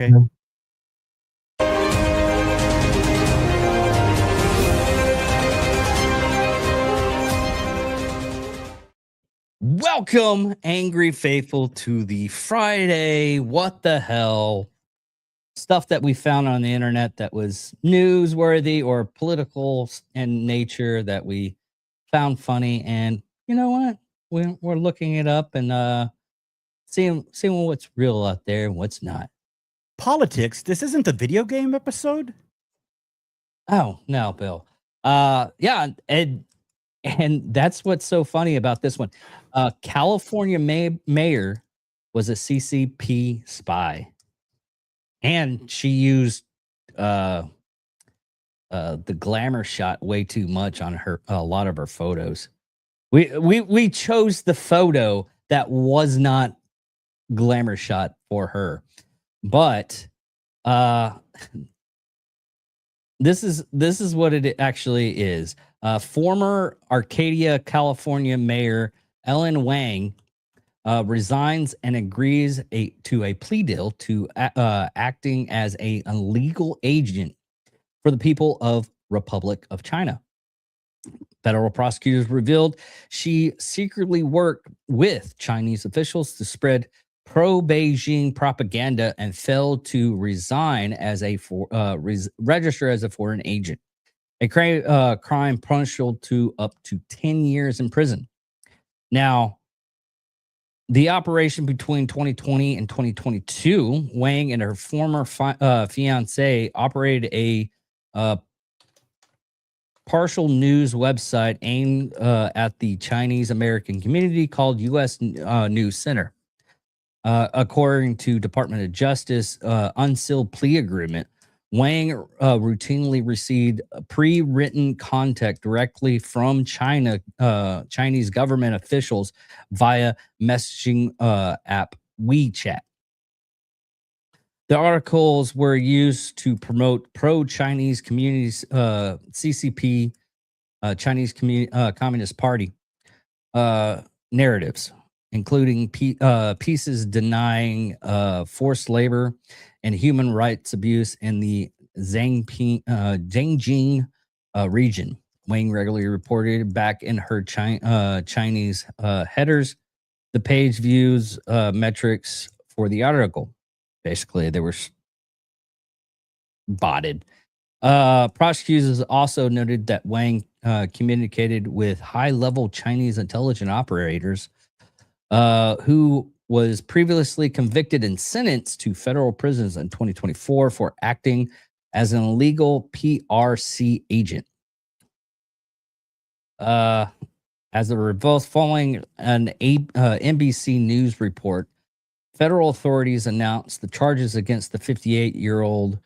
Okay. Welcome, angry faithful, to the Friday what the hell stuff that we found on the internet that was newsworthy or political in nature that we found funny. And you know what? We're looking it up and seeing what's real out there and what's not. Politics? This isn't a video game episode? Oh no, Bill. Yeah, and that's what's so funny about this one. California mayor was a CCP spy, and she used the glamour shot way too much on a lot of her photos. We chose the photo that was not glamour shot for her, but this is what it actually is. Former Arcadia, California mayor Ellen Wang resigns and agrees to a plea deal to acting as a legal agent for the people of Republic of China. Federal prosecutors revealed she secretly worked with Chinese officials to spread pro-Beijing propaganda and failed to resign as register as a foreign agent. A crime punishable to up to 10 years in prison. Now, the operation between 2020 and 2022, Wang and her former fiance operated a partial news website aimed at the Chinese American community called U.S. News Center. According to Department of Justice unsealed plea agreement, Wang routinely received pre-written contact directly from Chinese government officials via messaging app WeChat. The articles were used to promote pro-Chinese communities, CCP, Chinese Communist Party narratives, including pieces denying forced labor and human rights abuse in the Zhejiang region. Wang regularly reported back in her Chinese headers the page views metrics for the article. Basically, they were botted. Prosecutors also noted that Wang communicated with high-level Chinese intelligence operators who was previously convicted and sentenced to federal prisons in 2024 for acting as an illegal PRC agent. As a result, following an NBC News report, federal authorities announced the charges against the 58-year-old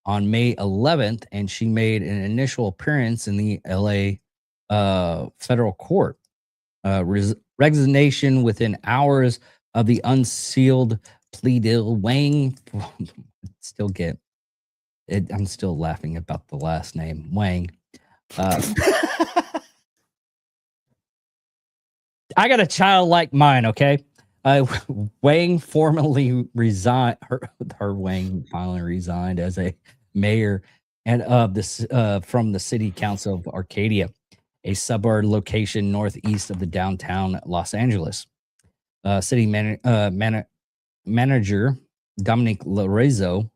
on May 11th, and she made an initial appearance in the LA federal court. Resignation within hours of the unsealed plea deal. Wang, still get it. I'm still laughing about the last name, Wang. I got a child like mine, okay? Wang formally resigned. Her Wang finally resigned as a mayor and of this from the city council of Arcadia, a suburb location northeast of the downtown Los Angeles. City manager Dominic Lorenzo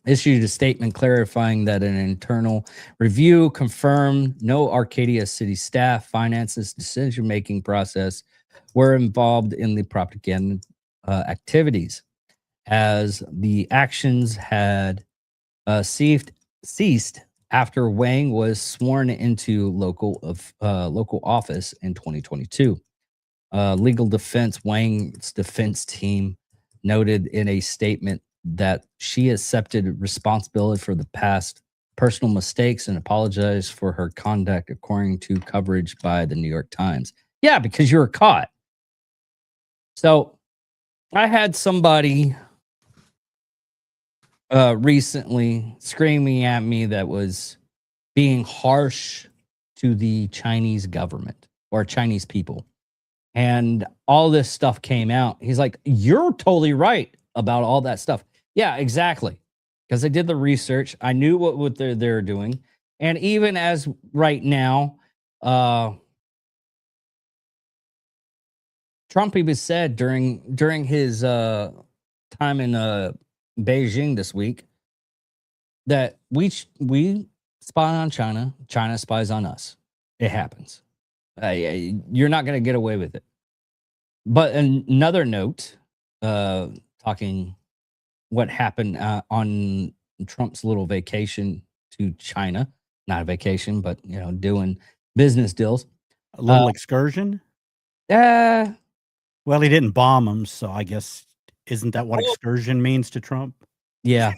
issued a statement clarifying that an internal review confirmed no Arcadia city staff, finances, decision-making process were involved in the propaganda activities, as the actions had ceased after Wang was sworn into local office in 2022. Legal defense, Wang's defense team noted in a statement that she accepted responsibility for the past personal mistakes and apologized for her conduct, according to coverage by the New York Times. Yeah, because you were caught. So I had somebody recently screaming at me that was being harsh to the Chinese government or Chinese people. And all this stuff came out. He's like, you're totally right about all that stuff. Yeah, exactly. Because I did the research. I knew what they're doing. And even as right now, uh, Trump even said during his time in Beijing this week that we spy on China, China spies on us. It happens. You're not going to get away with it. But another note, talking what happened on Trump's little vacation to China, not a vacation, but doing business deals. A little excursion. Uh, Well, he didn't bomb them, so I guess isn't that what oh, excursion means to Trump? yeah.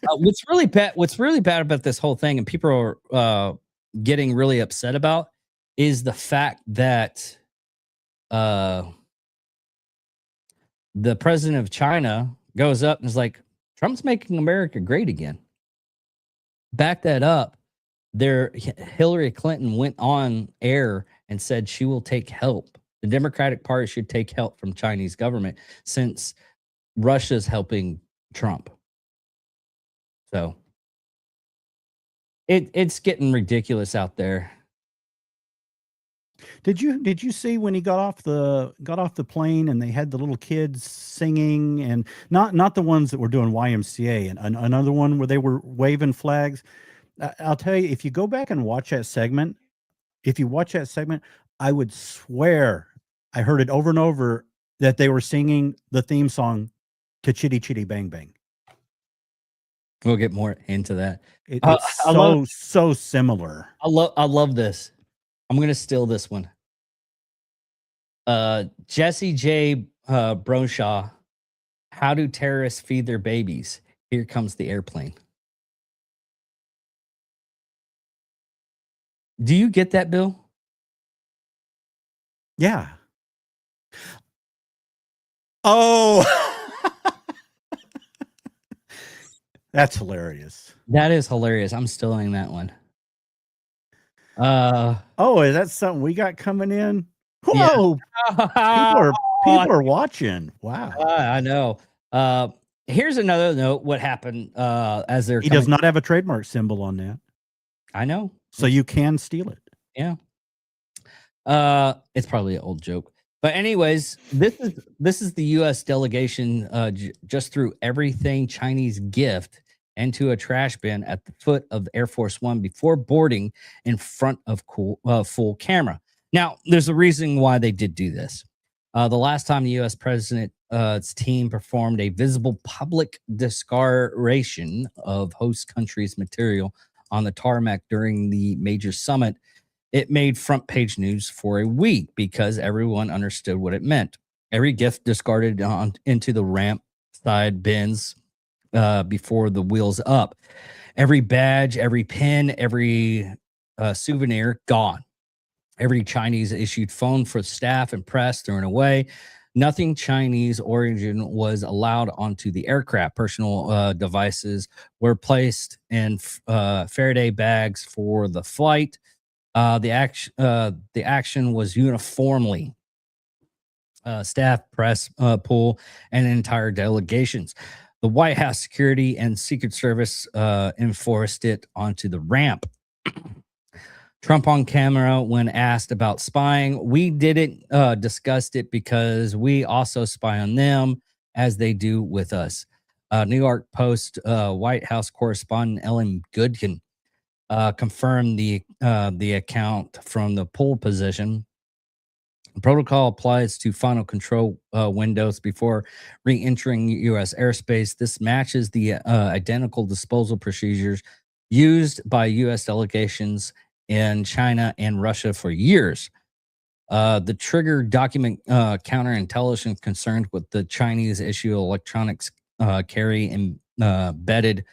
What's really bad about this whole thing, and people are getting really upset about, is the fact that uh, the president of China goes up and is like, Trump's making America great again. Back that up. Hillary Clinton went on air and said she will take help. The Democratic Party should take help from Chinese government since Russia's helping Trump. So it's getting ridiculous out there. Did you see when he got off the plane and they had the little kids singing, and not the ones that were doing YMCA, and another one where they were waving flags? I'll tell you, if you go back and watch that segment, I would swear I heard it over and over that they were singing the theme song to Chitty Chitty Bang Bang. We'll get more into that. It's so similar. I love this. I'm gonna steal this one. Jesse J. Broshaw. How do terrorists feed their babies? Here comes the airplane. Do you get that, Bill? Yeah. Oh, that's hilarious. That is hilarious. I'm stealing that one. Oh, is that something we got coming in? Whoa, yeah. people are watching. Wow. I know. Here's another note. What happened as they're He does not have a trademark symbol on that. I know. So you can steal it. Yeah. It's probably an old joke. But anyways, this is the U.S. delegation just threw everything Chinese gift into a trash bin at the foot of Air Force One before boarding in front of full camera. Now, there's a reason why they did do this. The last time the U.S. president's team performed a visible public discardation of host countries' material on the tarmac during the major summit, it made front page news for a week because everyone understood what it meant. Every gift discarded into the ramp side bins before the wheels up. Every badge, every pin, every souvenir gone. Every Chinese issued phone for staff and press thrown away. Nothing Chinese origin was allowed onto the aircraft. Personal devices were placed in Faraday bags for the flight. The action was uniformly staff, press, pool, and entire delegations. The White House security and Secret Service enforced it onto the ramp. Trump on camera when asked about spying. We didn't discuss it because we also spy on them as they do with us. New York Post White House correspondent Ellen Goodkin confirmed the account from the pole position. Protocol applies to final control windows before re-entering U.S. airspace. This matches the identical disposal procedures used by U.S. delegations in China and Russia for years. The trigger document counterintelligence concerned with the Chinese issue electronics carry embedded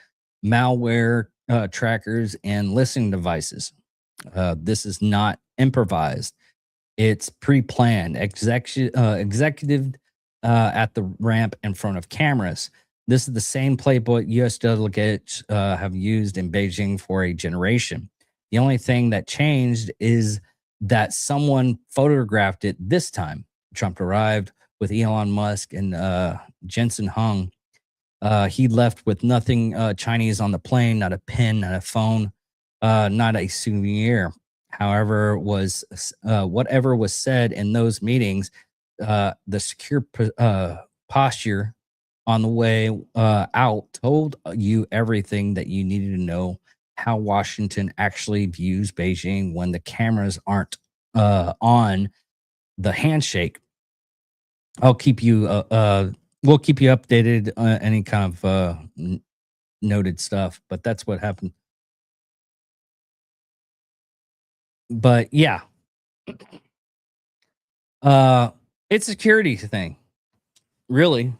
malware trackers and listening devices. This is not improvised. It's pre-planned, executive at the ramp in front of cameras. This is the same playbook U.S. delegates have used in Beijing for a generation. The only thing that changed is that someone photographed it this time. Trump arrived with Elon Musk and Jensen Hung He left with nothing Chinese on the plane, not a pen, not a phone, not a souvenir. However, whatever was said in those meetings, the secure posture on the way out told you everything that you needed to know how Washington actually views Beijing when the cameras aren't on the handshake. I'll keep you we'll keep you updated on any kind of noted stuff, but that's what happened. But yeah, uh it's a security thing, really.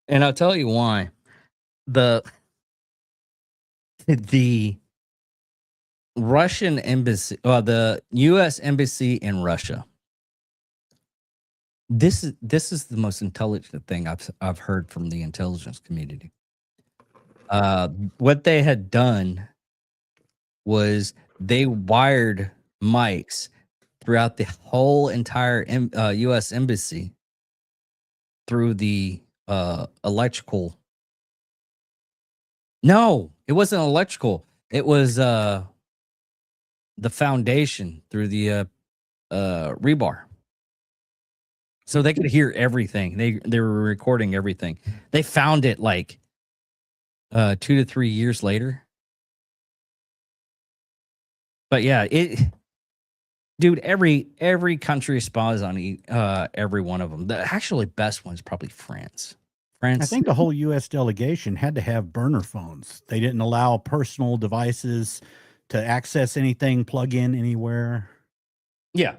And I'll tell you why. The the Russian embassy, the US embassy in Russia. This is the most intelligent thing I've heard from the intelligence community. What they had done was they wired mics throughout the whole entire U.S. embassy through the electrical. No, it wasn't electrical. It was the foundation through the rebar, so they could hear everything. They were recording everything. They found it like 2 to 3 years later. But yeah, dude, every country spies on every one of them. The actually best one is probably France. I think the whole U.S. delegation had to have burner phones. They didn't allow personal devices to access anything, plug in anywhere. Yeah.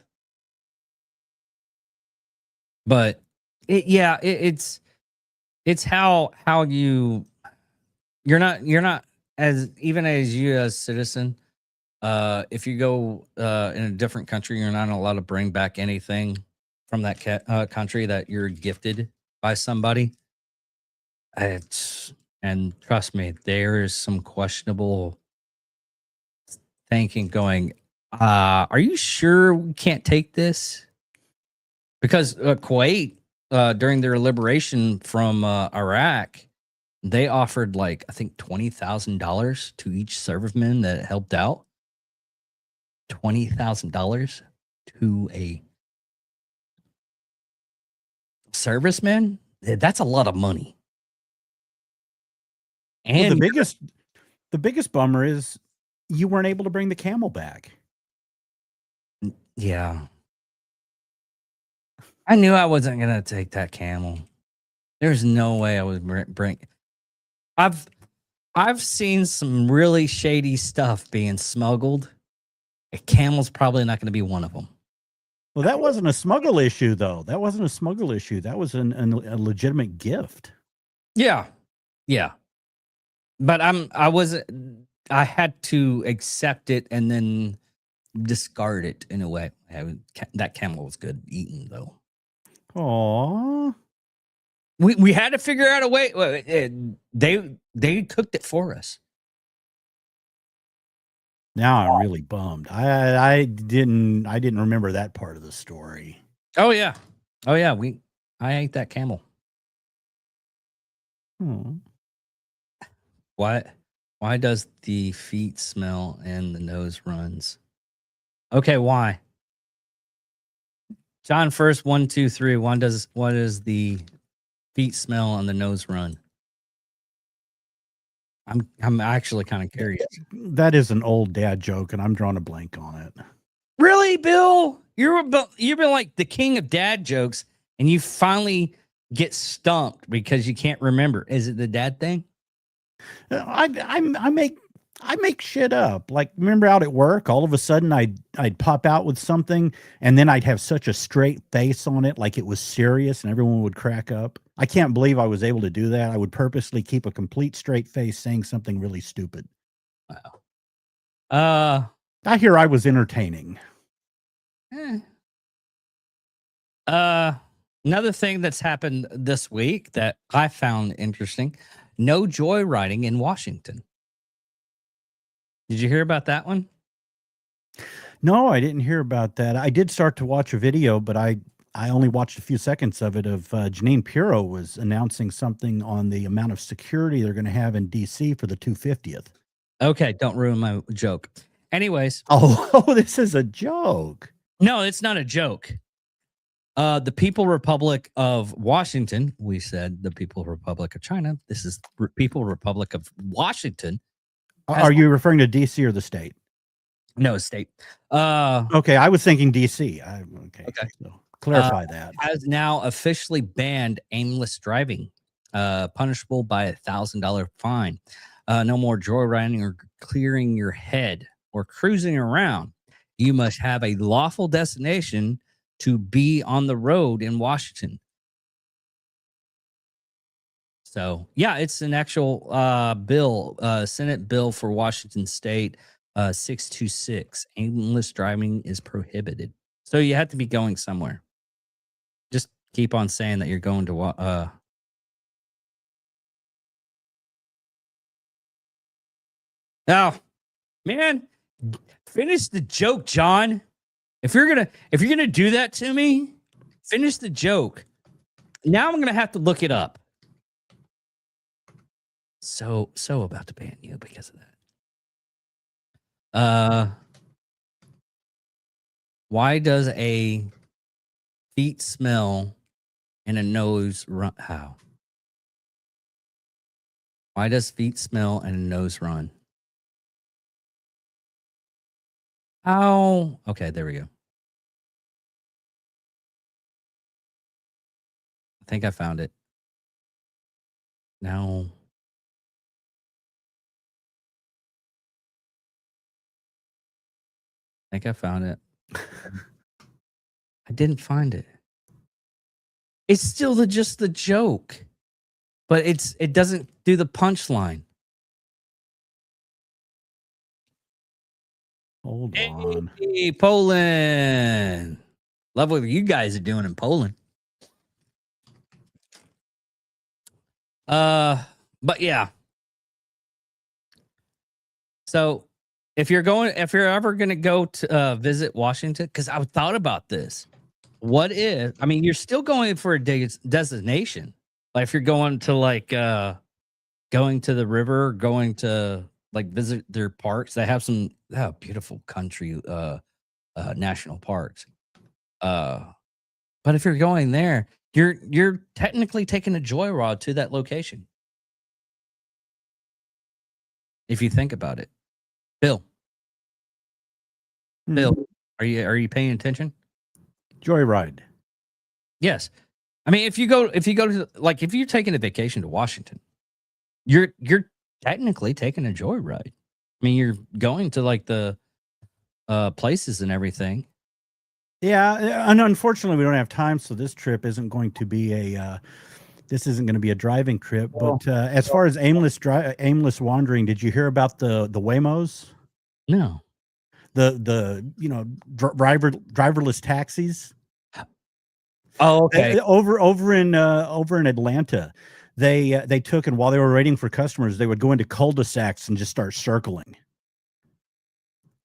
But it's how you're not as even as U.S. citizen. If you go in a different country, you're not allowed to bring back anything from that country that you're gifted by somebody. And trust me, there is some questionable thinking going. Are you sure we can't take this? Because Kuwait, during their liberation from Iraq, they offered like I think $20,000 to each serviceman that helped out. $20,000 to a serviceman? That's a lot of money. And well, the biggest bummer is you weren't able to bring the camel back. Yeah. I knew I wasn't going to take that camel. There's no way I would bring. I've seen some really shady stuff being smuggled. A camel's probably not going to be one of them. Well, that wasn't a smuggle issue, though. That wasn't a smuggle issue. That was a legitimate gift. Yeah, yeah. But I had to accept it and then discard it in a way. That camel was good eating, though. Aww. We had to figure out a way. They cooked it for us. Now I'm really bummed. I didn't remember that part of the story. Oh yeah. I ate that camel. Why does the feet smell and the nose runs? Okay, why? John first 1, 2, 3. What does the feet smell and the nose run? I'm actually kind of curious. That is an old dad joke, and I'm drawing a blank on it. Really, Bill? You've been like the king of dad jokes, and you finally get stumped because you can't remember. Is it the dad thing? I make shit up. Like, remember out at work, all of a sudden I'd pop out with something, and then I'd have such a straight face on it, like it was serious, and everyone would crack up. I can't believe I was able to do that. I would purposely keep a complete straight face saying something really stupid. Wow. I hear I was entertaining. Another thing that's happened this week that I found interesting: no joyriding in Washington. Did you hear about that one? No, I didn't hear about that. I did start to watch a video, but I I only watched a few seconds of it. Janine Pirro was announcing something on the amount of security they're going to have in DC for the 250th. Okay, don't ruin my joke. Anyways, Oh, this is a joke. no, it's not a joke. The People Republic of Washington. We said the People Republic of China. This is People Republic of Washington. Are you referring to DC or the state? No, state. Okay, I was thinking DC. Okay. So clarify that. Has now officially banned aimless driving, punishable by $1,000 fine. No more joyriding or clearing your head or cruising around. You must have a lawful destination to be on the road in Washington. So, yeah, it's an actual bill, Senate bill for Washington State, 626. Aimless driving is prohibited. So you have to be going somewhere. Just keep on saying that you're going to Oh, man, finish the joke, John. If you're gonna do that to me, finish the joke. Now I'm gonna have to look it up. So about to ban you because of that. Why does a feet smell and a nose run? How? Why does feet smell and a nose run? How? Okay, there we go. I think I found it. Now. I think I found it. I didn't find it. It's still just the joke, but it doesn't do the punchline. Hold on. Hey, Poland. Love what you guys are doing in Poland. But yeah. So if you're ever going to go to visit Washington, because I thought about this. What if, I mean, you're still going for a destination. Like if you're going to going to the river, going to visit their parks. They have some beautiful country national parks. But if you're going there, you're technically taking a joyride to that location. If you think about it. Bill, are you paying attention? Joyride. Yes. I mean, if you go to if you're taking a vacation to Washington, you're technically taking a joyride. I mean, you're going to the places and everything. Yeah, and unfortunately, we don't have time, so this trip isn't going to be a driving trip. But as far as aimless wandering, did you hear about the Waymos? No. The driverless taxis. Oh, okay. Over in Atlanta, they took, and while they were waiting for customers, they would go into cul-de-sacs and just start circling.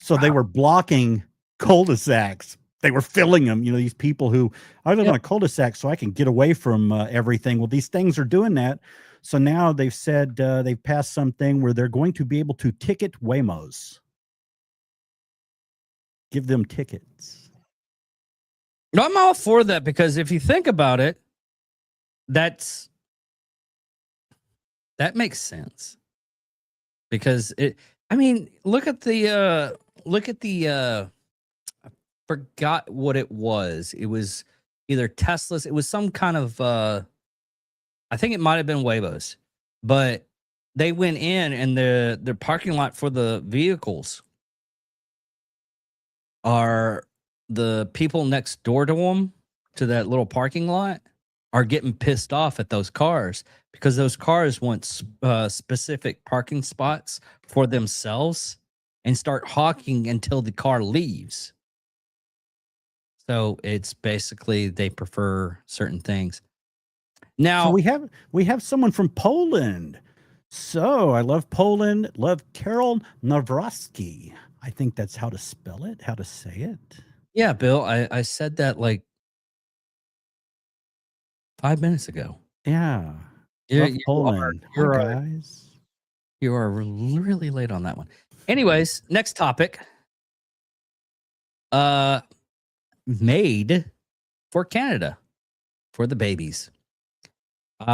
So they were blocking cul-de-sacs. They were filling them. These people who I live on a cul-de-sac, so I can get away from everything. Well, these things are doing that. So now they've said they've passed something where they're going to be able to ticket Waymos. Give them tickets. I'm all for that because if you think about it, that makes sense. Because look at the I forgot what it was. It was either Tesla's. It was some kind of I think it might have been Waymos, but they went in and the parking lot for the vehicles are the people next door to them, to that little parking lot, are getting pissed off at those cars because those cars want specific parking spots for themselves and start honking until the car leaves. So it's basically they prefer certain things. Now so we have someone from Poland. So I love Poland. Love Karol Nawrocki. I think that's how to spell it, how to say it. Yeah, Bill, I said that 5 minutes ago. Yeah. You, Love you Poland. Hi, you're, guys. you are really late on that one. Anyways, next topic. Made for Canada for the babies.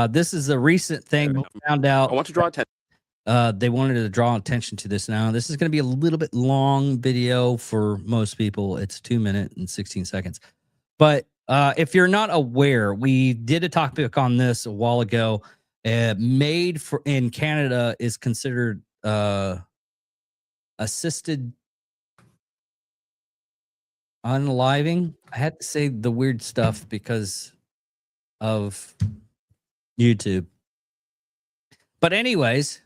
This is a recent thing we found out. I want to draw attention. They wanted to draw attention to this now. This is going to be a little bit long video for most people. It's 2 minutes and 16 seconds. But if you're not aware, we did a topic on this a while ago. Made for in Canada is considered assisted unaliving. I had to say the weird stuff because of YouTube. But anyways,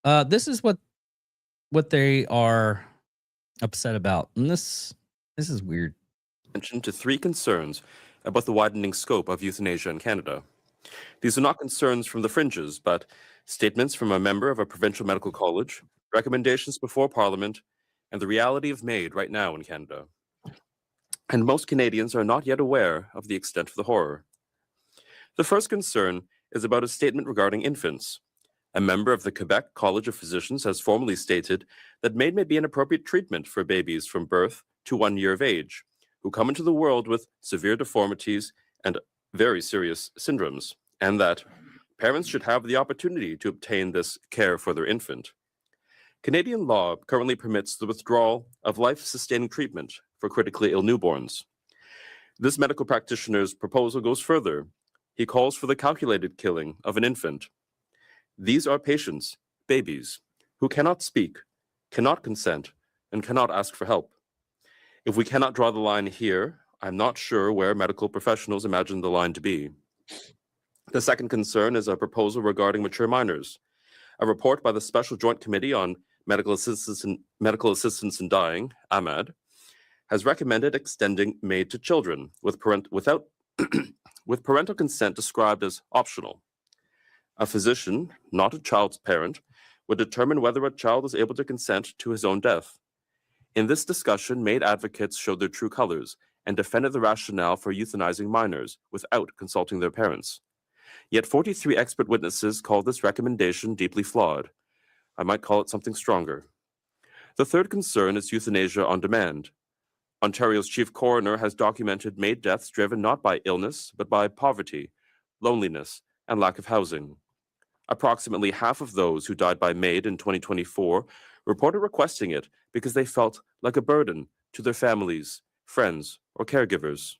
this is what they are upset about, and this is weird. Attention to 3 concerns about the widening scope of euthanasia in Canada. These are not concerns from the fringes, but statements from a member of a provincial medical college, recommendations before Parliament, and the reality of MAID right now in Canada. And most Canadians are not yet aware of the extent of the horror. The first concern is about a statement regarding infants. A member of the Quebec College of Physicians has formally stated that MAID may be an appropriate treatment for babies from birth to 1 year of age, who come into the world with severe deformities and very serious syndromes, and that parents should have the opportunity to obtain this care for their infant. Canadian law currently permits the withdrawal of life-sustaining treatment for critically ill newborns. This medical practitioner's proposal goes further. He calls for the calculated killing of an infant. These are patients, babies, who cannot speak, cannot consent, and cannot ask for help. If we cannot draw the line here, I'm not sure where medical professionals imagine the line to be. The second concern is a proposal regarding mature minors. A report by the Special Joint Committee on Medical Assistance in Dying, AMAD, has recommended extending MAID to children with parental consent described as optional. A physician, not a child's parent, would determine whether a child is able to consent to his own death. In this discussion, MAID advocates showed their true colors and defended the rationale for euthanizing minors without consulting their parents. Yet 43 expert witnesses called this recommendation deeply flawed. I might call it something stronger. The third concern is euthanasia on demand. Ontario's chief coroner has documented MAID deaths driven not by illness, but by poverty, loneliness, and lack of housing. Approximately half of those who died by MAID in 2024 reported requesting it because they felt like a burden to their families, friends, or caregivers.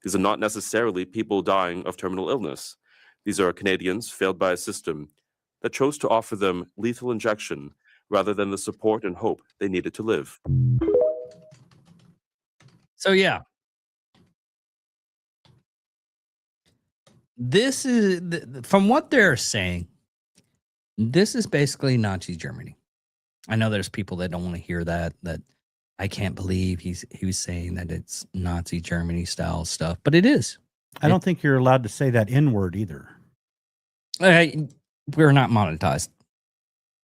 These are not necessarily people dying of terminal illness. These are Canadians failed by a system that chose to offer them lethal injection rather than the support and hope they needed to live. So yeah, this is from what they're saying. This is basically Nazi Germany. I know there's people that don't want to hear that. That I can't believe he was saying that it's Nazi Germany style stuff, but it is. I don't think you're allowed to say that N-word either. We're not monetized.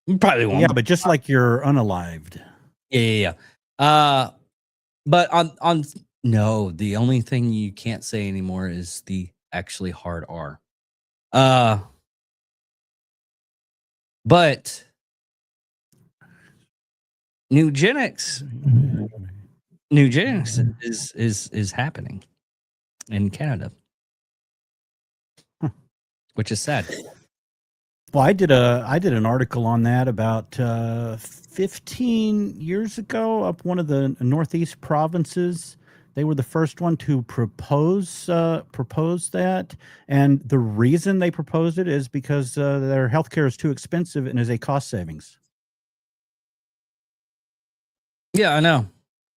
We probably won't. Yeah, but just like you're unalived. Yeah. But on no, the only thing you can't say anymore is the actually hard R. But eugenics is happening in Canada, which is sad. Well, I did an article on that about 15 years ago up one of the northeast provinces. They were the first one to propose that, and the reason they proposed it is because their healthcare is too expensive and is a cost savings. Yeah, I know.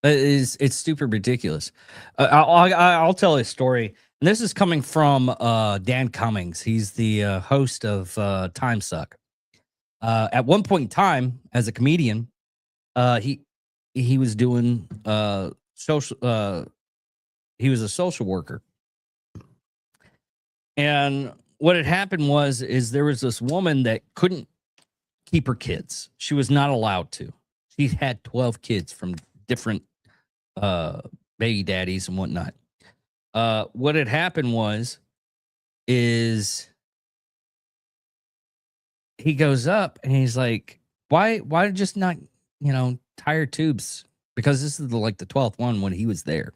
It's super ridiculous. I'll tell a story. And this is coming from Dan Cummings. He's the host of Time Suck. At one point in time, as a comedian, he was doing social. He was a social worker, and what had happened is there was this woman that couldn't keep her kids. She was not allowed to. She had 12 kids from different baby daddies and whatnot. What had happened was is he goes up and he's like, why just not, tire tubes? Because this is like the 12th one when he was there.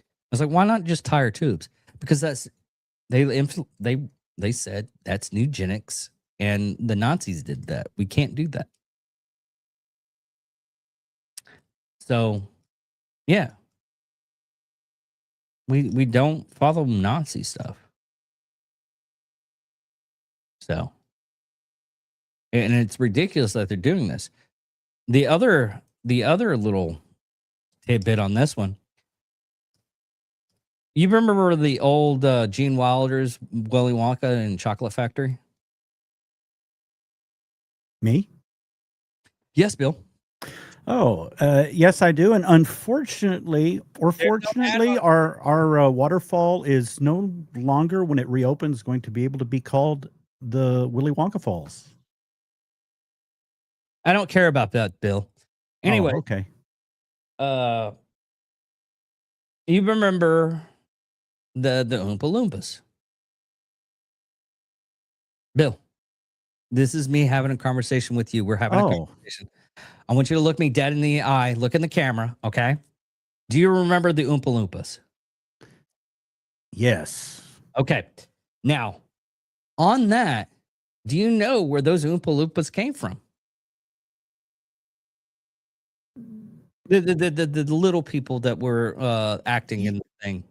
I was like, why not just tire tubes? Because they said that's eugenics, and the Nazis did that. We can't do that. So, yeah, we don't follow Nazi stuff. So, and it's ridiculous that they're doing this. The other little tidbit on this one. You remember the old Gene Wilder's Willy Wonka and Chocolate Factory? Me? Yes, Bill. Oh, yes, I do. And unfortunately, or fortunately, our waterfall is no longer, when it reopens, going to be able to be called the Willy Wonka Falls. I don't care about that, Bill. Anyway, Oh, okay. You remember the Oompa Loompas? Bill, this is me having a conversation with you. We're having a conversation. I want you to look me dead in the eye, look in the camera, okay? Do you remember the Oompa Loompas? Yes. Okay. Now, on that, do you know where those Oompa Loompas came from? The little people that were acting in the thing.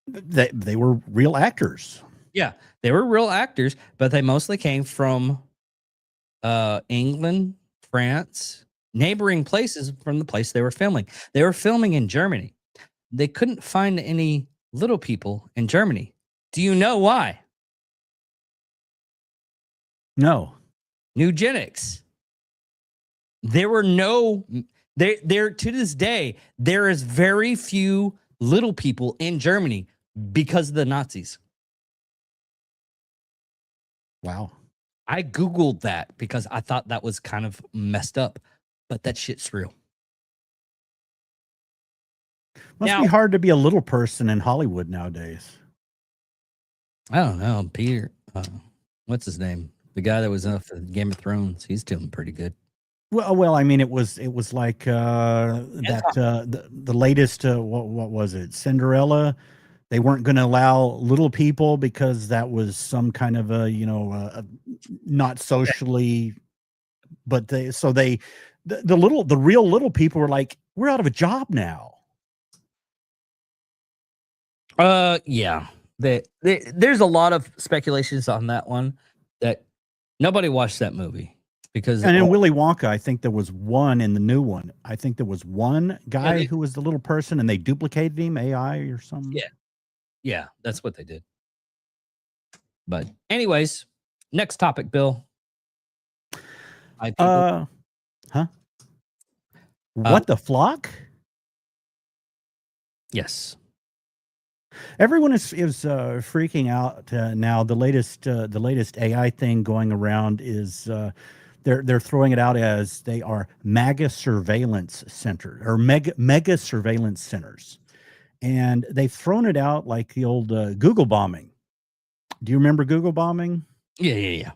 They were real actors. Yeah, they were real actors, but they mostly came from England, France, neighboring places from the place they were filming. They were filming in Germany. They couldn't find any little people in Germany. Do you know why? No. Eugenics. There were no there to this day, there is very few little people in Germany because of the Nazis. Wow. I Googled that because I thought that was kind of messed up, but that shit's real. Must be hard to be a little person in Hollywood nowadays. I don't know. Peter, what's his name? The guy that was in Game of Thrones. He's doing pretty good. Well, I mean, it was like the latest. What was it? Cinderella. They weren't going to allow little people because that was some kind of not socially. But the real little people were like, we're out of a job now. Yeah. There's a lot of speculations on that one that nobody watched that movie because. And in Willy Wonka, I think there was one in the new one. I think there was one guy who was the little person, and they duplicated him, AI or something. Yeah, that's what they did. But anyways, next topic, Bill. What the flock? Yes. Everyone is freaking out now. The latest AI thing going around is they're throwing it out as they are mega surveillance centers or mega surveillance centers, and they've thrown it out like the old Google bombing. Do you remember Google bombing? Yeah.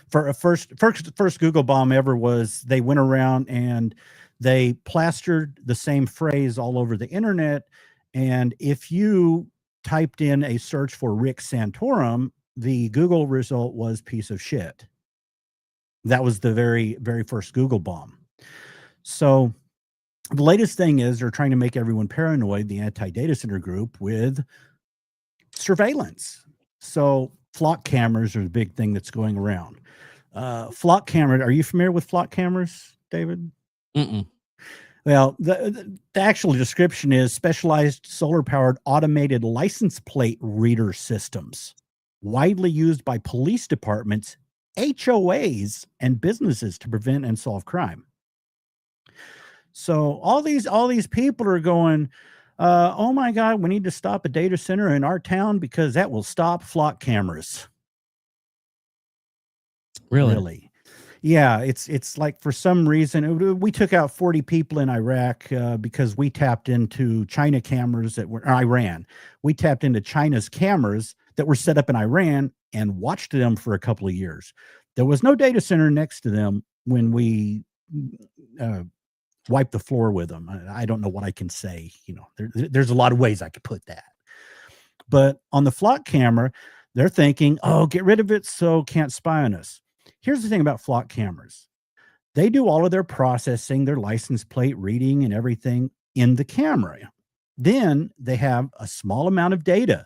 For a first Google bomb ever was they went around and they plastered the same phrase all over the internet. And if you typed in a search for Rick Santorum, the Google result was piece of shit. That was the very, very first Google bomb. So the latest thing is they're trying to make everyone paranoid, the anti-data center group, with surveillance. So flock cameras are the big thing that's going around. Flock camera. Are you familiar with flock cameras, David? Mm-mm. Well, the actual description is specialized solar-powered automated license plate reader systems, widely used by police departments, HOAs, and businesses to prevent and solve crime. So all these people are going, oh my God, we need to stop a data center in our town because that will stop flock cameras. Really? Yeah, it's like for some reason we took out 40 people in Iraq because we tapped into China cameras that were Iran. We tapped into China's cameras that were set up in Iran and watched them for a couple of years. There was no data center next to them when we wiped the floor with them. I don't know what I can say. There's a lot of ways I could put that. But on the flock camera, they're thinking, oh, get rid of it so can't spy on us. Here's the thing about flock cameras. They do all of their processing, their license plate reading and everything in the camera. Then they have a small amount of data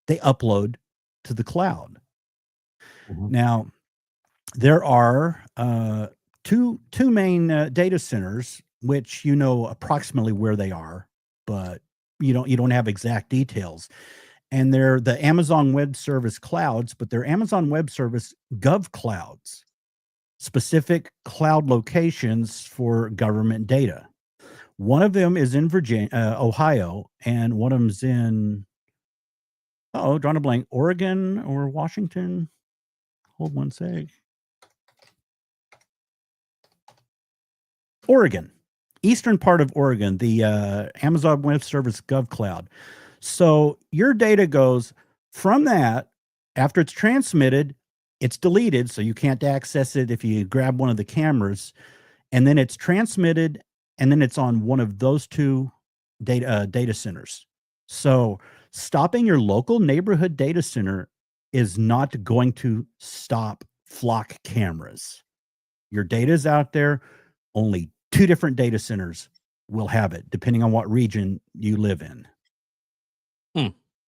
they upload to the cloud. Mhm. Now, there are two main data centers, which you know approximately where they are, but you don't have exact details. And they're the Amazon Web Service clouds, but they're Amazon Web Service Gov clouds, specific cloud locations for government data. One of them is in Ohio, and one of them's in drawing a blank, Oregon or Washington. Hold one sec. Oregon, eastern part of Oregon, the Amazon Web Service Gov Cloud. So your data goes from that. After it's transmitted, it's deleted, so you can't access it if you grab one of the cameras. And then it's transmitted, and then it's on one of those two data centers. So stopping your local neighborhood data center is not going to stop flock cameras. Your data is out there. Only 2 different data centers will have it, depending on what region you live in.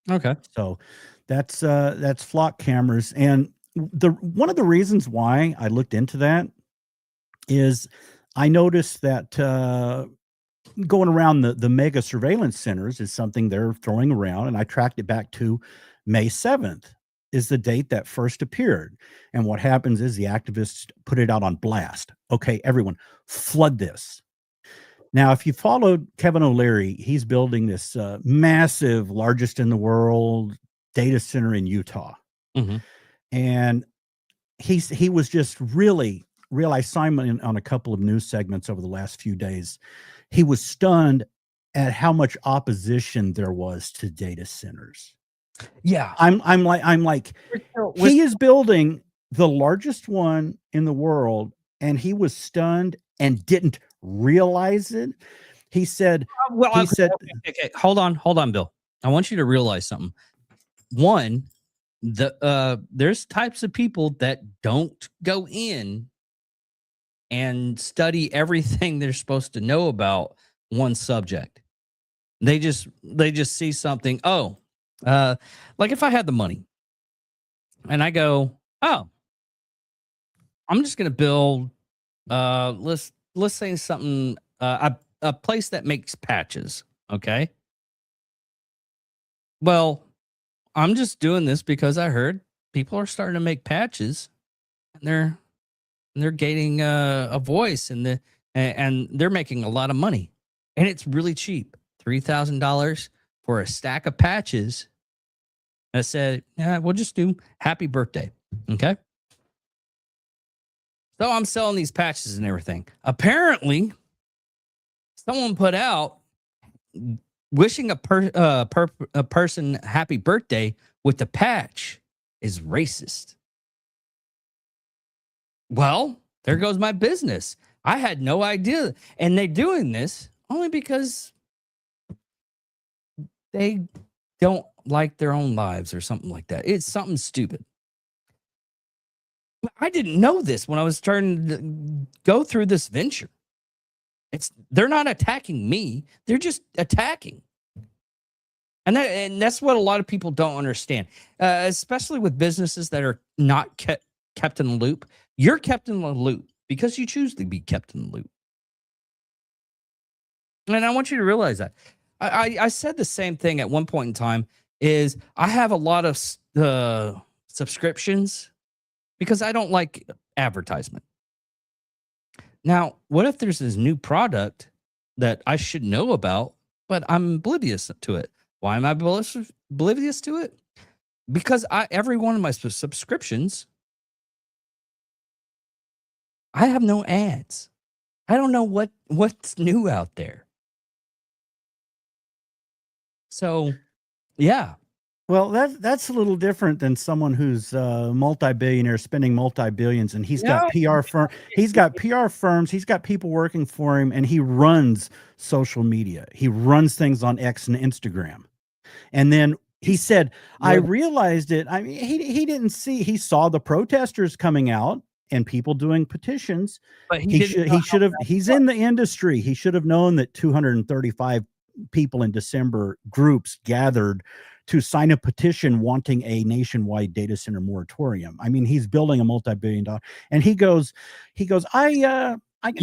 Okay. So that's flock cameras. And one of the reasons why I looked into that is I noticed that going around the mega surveillance centers is something they're throwing around, and I tracked it back to May 7th is the date that first appeared. And what happens is the activists put it out on blast. Okay, everyone, flood this. Now, if you followed Kevin O'Leary, he's building this massive, largest in the world data center in Utah. Mm-hmm. And he was just really, I saw him on a couple of news segments over the last few days. He was stunned at how much opposition there was to data centers. Yeah. I'm like, he is building the largest one in the world, and he was stunned and didn't realize it. He said, okay. Hold on, Bill. I want you to realize something. One, there's types of people that don't go in and study everything they're supposed to know about one subject. They just see something. Like if I had the money and I go, oh, I'm just gonna build let's say something a place that makes patches. Okay. Well, I'm just doing this because I heard people are starting to make patches and they're gaining a voice and they're making a lot of money. And it's really cheap. $3,000 for a stack of patches. I said, yeah, we'll just do happy birthday. Okay. So I'm selling these patches and everything. Apparently, someone put out wishing a person happy birthday with the patch is racist. Well, there goes my business. I had no idea. And they're doing this only because they don't like their own lives or something like that. It's something stupid. But I didn't know this when I was trying to go through this venture. They're not attacking me. They're just attacking. And that's what a lot of people don't understand, especially with businesses that are not kept in the loop. You're kept in the loop because you choose to be kept in the loop. And I want you to realize that. I said the same thing at one point in time is I have a lot of subscriptions because I don't like advertisement. Now, what if there's this new product that I should know about, but I'm oblivious to it? Why am I oblivious to it? Because every one of my subscriptions, I have no ads. I don't know what's new out there. So, yeah. Well, that's a little different than someone who's multi-billionaire spending multi-billions, and he's got PR firm. He's got PR firms. He's got people working for him, and he runs social media. He runs things on X and Instagram. And then he said, "I realized it." I mean, he didn't see. He saw the protesters coming out and people doing petitions. But He should have. He's in the industry. He should have known that 235 people in December groups gathered to sign a petition wanting a nationwide data center moratorium. I mean, he's building a multi-billion-dollar, and he goes, I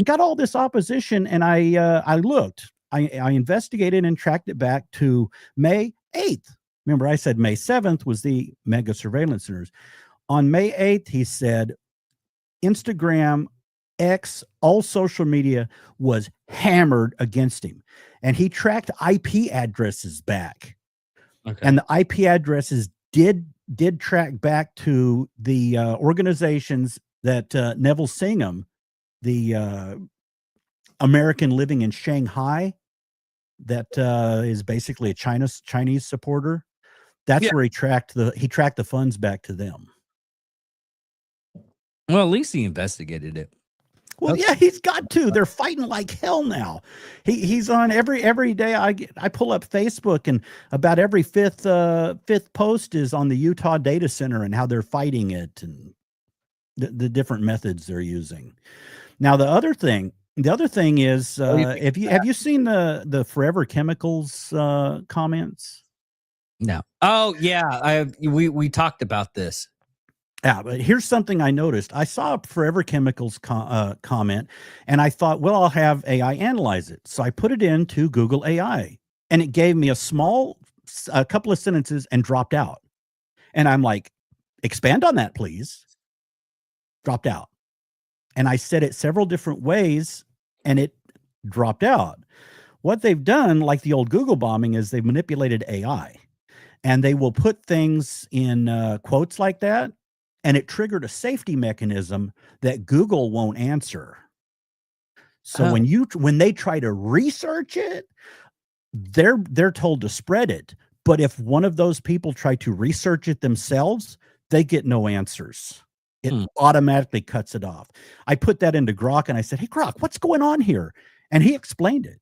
got all this opposition, and I looked, I investigated and tracked it back to May 8th. Remember, I said May 7th was the mega surveillance centers. On May 8th, he said, Instagram, X, all social media was hammered against him. And he tracked IP addresses back. Okay. And the IP addresses did track back to the organizations that Neville Singham, the American living in Shanghai, that is basically a Chinese supporter. That's where he tracked the funds back to them. Well, at least he investigated it. Well, yeah, he's got to. They're fighting like hell now. He's on every day. I pull up Facebook, and about every fifth post is on the Utah data center and how they're fighting it and the different methods they're using. Now, the other thing is, have you seen the Forever Chemicals comments? No. Oh yeah, we talked about this. Yeah, but here's something I noticed. I saw a Forever Chemicals comment, and I thought, well, I'll have AI analyze it. So I put it into Google AI, and it gave me a couple of sentences and dropped out. And I'm like, expand on that, please. Dropped out. And I said it several different ways, and it dropped out. What they've done, like the old Google bombing, is they've manipulated AI, and they will put things in quotes like that, and it triggered a safety mechanism that Google won't answer. So when they try to research it, they're told to spread it. But if one of those people try to research it themselves, they get no answers. It automatically cuts it off. I put that into Grok, and I said, "Hey, Grok, what's going on here?" And he explained it.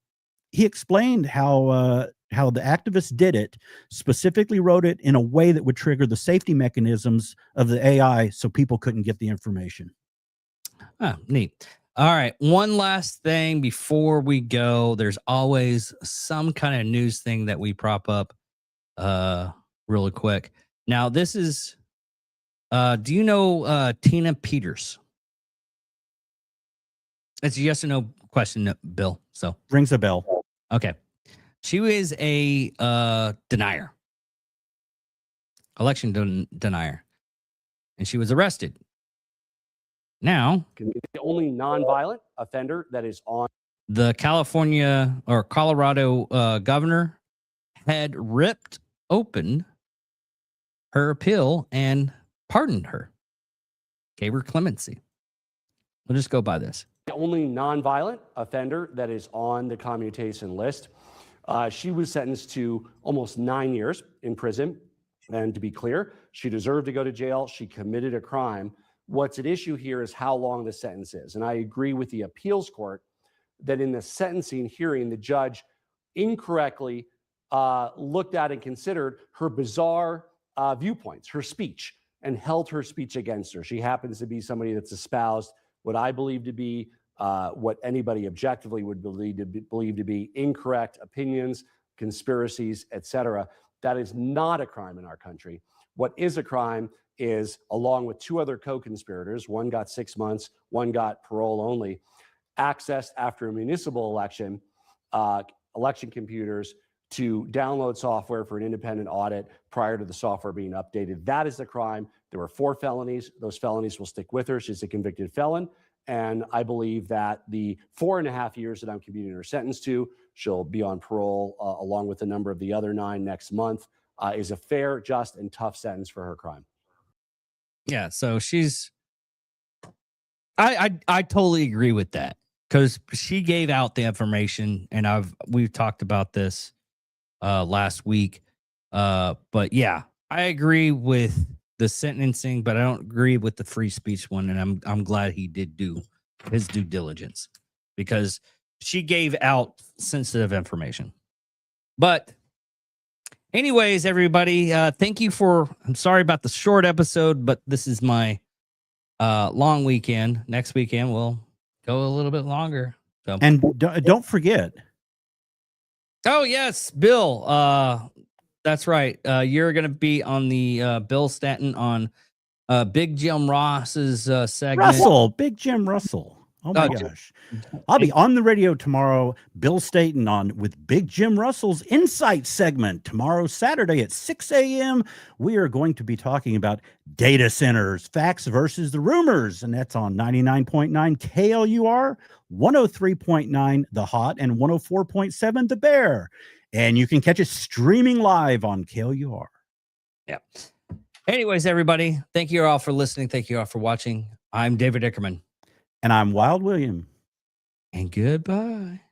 He explained how the activists did it, specifically wrote it in a way that would trigger the safety mechanisms of the AI so people couldn't get the information. Oh, neat. All right. One last thing before we go. There's always some kind of news thing that we prop up really quick. Now, this is, do you know Tina Peters? It's a yes or no question, Bill. So rings a bell. Okay. She was a denier, election denier, and she was arrested. Now, The only nonviolent offender that is on the California or Colorado governor had ripped open her appeal and pardoned her, gave her clemency. We'll just go by this. the only nonviolent offender that is on the commutation list. She was sentenced to almost 9 years in prison. And to be clear, she deserved to go to jail. She committed a crime. What's at issue here is how long the sentence is. And I agree with the appeals court that in the sentencing hearing, the judge incorrectly looked at and considered her bizarre viewpoints, her speech, and held her speech against her. She happens to be somebody that's espoused what I believe to be what anybody objectively would believe to be incorrect opinions, conspiracies, etc. That is not a crime in our country. What is a crime is, along with two other co-conspirators, one got 6 months, one got parole only, accessed after a municipal election, election computers to download software for an independent audit prior to the software being updated. That is the crime. There were 4 felonies. Those felonies will stick with her. She's a convicted felon. And I believe that the 4.5 years that I'm commuting her sentence to, she'll be on parole along with a number of the other 9 next month, is a fair, just, and tough sentence for her crime. Yeah, so she's I totally agree with that, because she gave out the information, and we've talked about this last week. But yeah, I agree with the sentencing, but I don't agree with the free speech one. And I'm glad he did do his due diligence because she gave out sensitive information. But anyways, everybody, thank you for. I'm sorry about the short episode, but this is my long weekend. Next weekend we'll go a little bit longer. So. And don't forget. Oh yes, Bill. That's right. You're going to be on the Bill Stanton on Big Jim Ross's segment. Big Jim Russell. Oh my gosh. I'll be on the radio tomorrow. Bill Staten on with Big Jim Russell's Insight segment tomorrow, Saturday at 6 a.m. We are going to be talking about data centers, facts versus the rumors. And that's on 99.9 KLUR, 103.9 The Hot, and 104.7 The Bear. And you can catch it streaming live on KLUR. Yeah. Anyways, everybody, thank you all for listening. Thank you all for watching. I'm David Ickerman. And I'm Wild William. And goodbye.